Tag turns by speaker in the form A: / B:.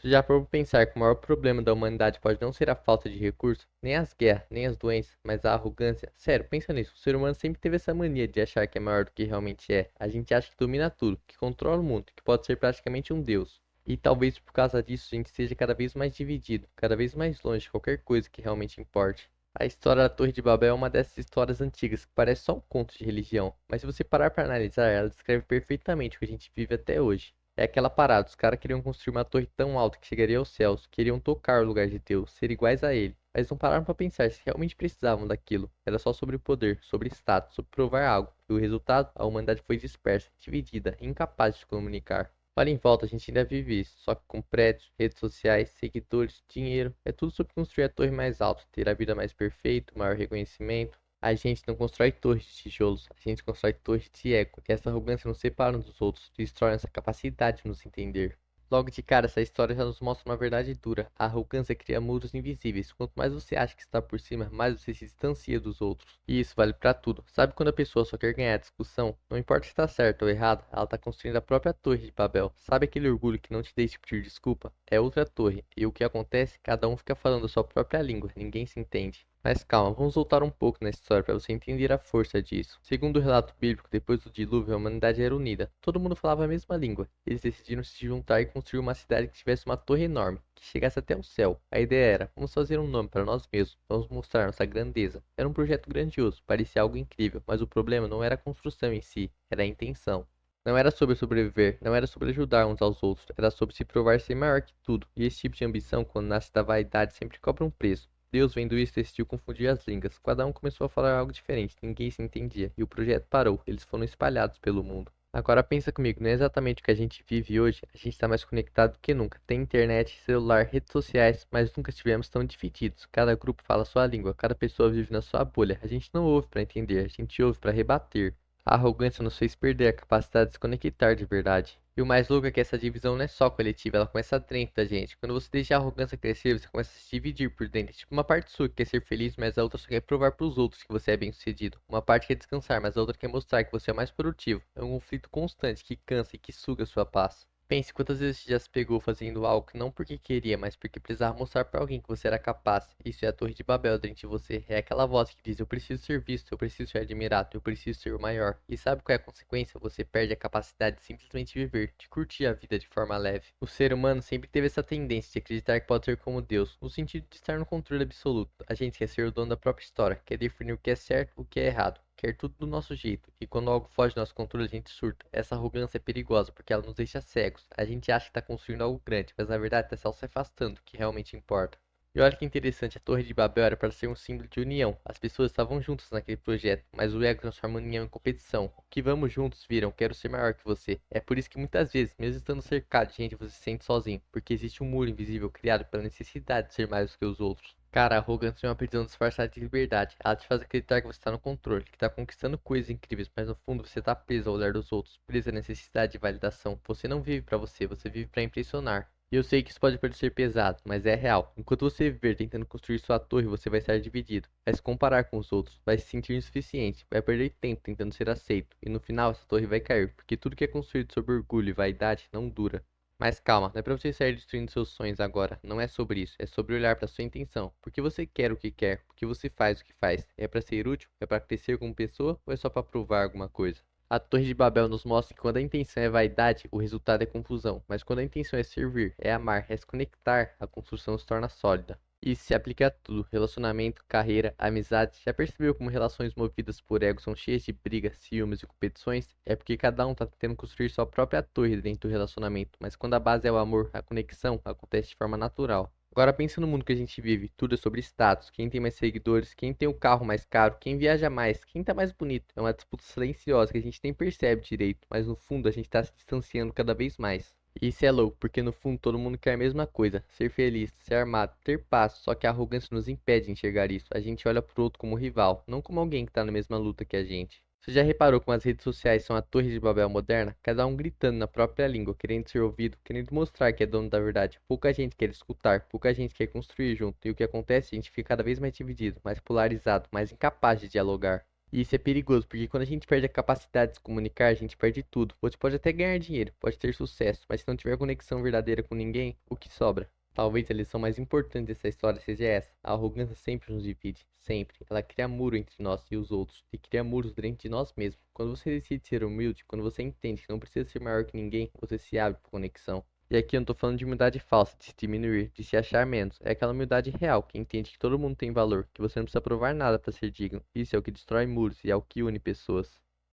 A: Você já parou pra pensar que o maior problema da humanidade pode não ser a falta de recursos, nem as guerras, nem as doenças, mas a arrogância? Sério, pensa nisso. O ser humano sempre teve essa mania de achar que é maior do que realmente é. A gente acha que domina tudo, que controla o mundo, que pode ser praticamente um deus. E talvez por causa disso a gente seja cada vez mais dividido, cada vez mais longe de qualquer coisa que realmente importe. A história da Torre de Babel é uma dessas histórias antigas que parece só um conto de religião, mas se você parar para analisar, ela descreve perfeitamente o que a gente vive até hoje. É aquela parada, os caras queriam construir uma torre tão alta que chegaria aos céus, queriam tocar o lugar de Deus, ser iguais a ele, mas não pararam para pensar se realmente precisavam daquilo. Era só sobre poder, sobre status, sobre provar algo, e o resultado, a humanidade foi dispersa, dividida, incapaz de se comunicar. Olha em volta, a gente ainda vive isso, só que com prédios, redes sociais, seguidores, dinheiro, é tudo sobre construir a torre mais alta, ter a vida mais perfeita, maior reconhecimento. A gente não constrói torres de tijolos, a gente constrói torres de ego, e essa arrogância nos separa uns dos outros, destrói nossa capacidade de nos entender. Logo de cara, essa história já nos mostra uma verdade dura. A arrogância cria muros invisíveis. Quanto mais você acha que está por cima, mais você se distancia dos outros. E isso vale pra tudo. Sabe quando a pessoa só quer ganhar a discussão? Não importa se está certo ou errado, ela está construindo a própria torre de Babel. Sabe aquele orgulho que não te deixa pedir desculpa? É outra torre. E o que acontece? Cada um fica falando a sua própria língua. Ninguém se entende. Mas calma, vamos voltar um pouco na história para você entender a força disso. Segundo o relato bíblico, depois do dilúvio, a humanidade era unida. Todo mundo falava a mesma língua. Eles decidiram se juntar e construir uma cidade que tivesse uma torre enorme, que chegasse até o céu. A ideia era, vamos fazer um nome para nós mesmos, vamos mostrar nossa grandeza. Era um projeto grandioso, parecia algo incrível, mas o problema não era a construção em si, era a intenção. Não era sobre sobreviver, não era sobre ajudar uns aos outros, era sobre se provar ser maior que tudo. E esse tipo de ambição, quando nasce da vaidade, sempre cobra um preço. Deus, vendo isso, decidiu confundir as línguas. Cada um começou a falar algo diferente, ninguém se entendia, e o projeto parou. Eles foram espalhados pelo mundo. Agora pensa comigo, não é exatamente o que a gente vive hoje? A gente está mais conectado do que nunca. Tem internet, celular, redes sociais, mas nunca estivemos tão divididos. Cada grupo fala sua língua, cada pessoa vive na sua bolha. A gente não ouve para entender, a gente ouve para rebater. A arrogância nos fez perder a capacidade de se conectar de verdade. E o mais louco é que essa divisão não é só coletiva, ela começa dentro da gente. Quando você deixa a arrogância crescer, você começa a se dividir por dentro. Tipo uma parte sua que quer ser feliz, mas a outra só quer provar para os outros que você é bem-sucedido. Uma parte quer descansar, mas a outra quer mostrar que você é mais produtivo. É um conflito constante que cansa e que suga sua paz. Pense quantas vezes você já se pegou fazendo algo que não porque queria, mas porque precisava mostrar para alguém que você era capaz. Isso é a Torre de Babel dentro de você. É aquela voz que diz: eu preciso ser visto, eu preciso ser admirado, eu preciso ser o maior. E sabe qual é a consequência? Você perde a capacidade de simplesmente viver, de curtir a vida de forma leve. O ser humano sempre teve essa tendência de acreditar que pode ser como Deus, no sentido de estar no controle absoluto. A gente quer ser o dono da própria história, quer definir o que é certo, o que é errado. Quer tudo do nosso jeito, e quando algo foge do nosso controle, a gente surta. Essa arrogância é perigosa porque ela nos deixa cegos. A gente acha que está construindo algo grande, mas na verdade está só se afastando do que realmente importa. E olha que interessante, a Torre de Babel era para ser um símbolo de união. As pessoas estavam juntas naquele projeto, mas o ego transforma a união em competição. O que vamos juntos viram, quero ser maior que você. É por isso que muitas vezes, mesmo estando cercado de gente, você se sente sozinho, porque existe um muro invisível criado pela necessidade de ser mais do que os outros. Cara, a arrogância é uma prisão disfarçada de liberdade. Ela te faz acreditar que você está no controle, que está conquistando coisas incríveis, mas no fundo você está preso ao olhar dos outros, preso à necessidade de validação. Você não vive para você, você vive para impressionar. E eu sei que isso pode parecer pesado, mas é real. Enquanto você viver tentando construir sua torre, você vai estar dividido, vai se comparar com os outros, vai se sentir insuficiente, vai perder tempo tentando ser aceito, e no final essa torre vai cair, porque tudo que é construído sob orgulho e vaidade não dura. Mas calma, não é pra você sair destruindo seus sonhos agora. Não é sobre isso. É sobre olhar pra sua intenção. Por que você quer o que quer? Por que você faz o que faz? É pra ser útil? É pra crescer como pessoa? Ou é só pra provar alguma coisa? A Torre de Babel nos mostra que quando a intenção é vaidade, o resultado é confusão. Mas quando a intenção é servir, é amar, é se conectar, a construção se torna sólida. Isso se aplica a tudo: relacionamento, carreira, amizade. Já percebeu como relações movidas por ego são cheias de brigas, ciúmes e competições? É porque cada um tá tentando construir sua própria torre dentro do relacionamento, mas quando a base é o amor, a conexão acontece de forma natural. Agora pensa no mundo que a gente vive, tudo é sobre status, quem tem mais seguidores, quem tem o carro mais caro, quem viaja mais, quem tá mais bonito. É uma disputa silenciosa que a gente nem percebe direito, mas no fundo a gente tá se distanciando cada vez mais. E isso é louco, porque no fundo todo mundo quer a mesma coisa: ser feliz, ser amado, ter paz. Só que a arrogância nos impede de enxergar isso. A gente olha pro outro como rival, não como alguém que tá na mesma luta que a gente. Você já reparou como as redes sociais são a Torre de Babel moderna? Cada um gritando na própria língua, querendo ser ouvido, querendo mostrar que é dono da verdade. Pouca gente quer escutar, pouca gente quer construir junto. E o que acontece? A gente fica cada vez mais dividido, mais polarizado, mais incapaz de dialogar. E isso é perigoso, porque quando a gente perde a capacidade de se comunicar, a gente perde tudo. Você pode até ganhar dinheiro, pode ter sucesso, mas se não tiver conexão verdadeira com ninguém, o que sobra? Talvez a lição mais importante dessa história seja essa. A arrogância sempre nos divide, sempre. Ela cria muro entre nós e os outros, e cria muros dentro de nós mesmos. Quando você decide ser humilde, quando você entende que não precisa ser maior que ninguém, você se abre para conexão. E aqui eu não tô falando de humildade falsa, de se diminuir, de se achar menos. É aquela humildade real, que entende que todo mundo tem valor, que você não precisa provar nada para ser digno. Isso é o que destrói muros e é o que une pessoas.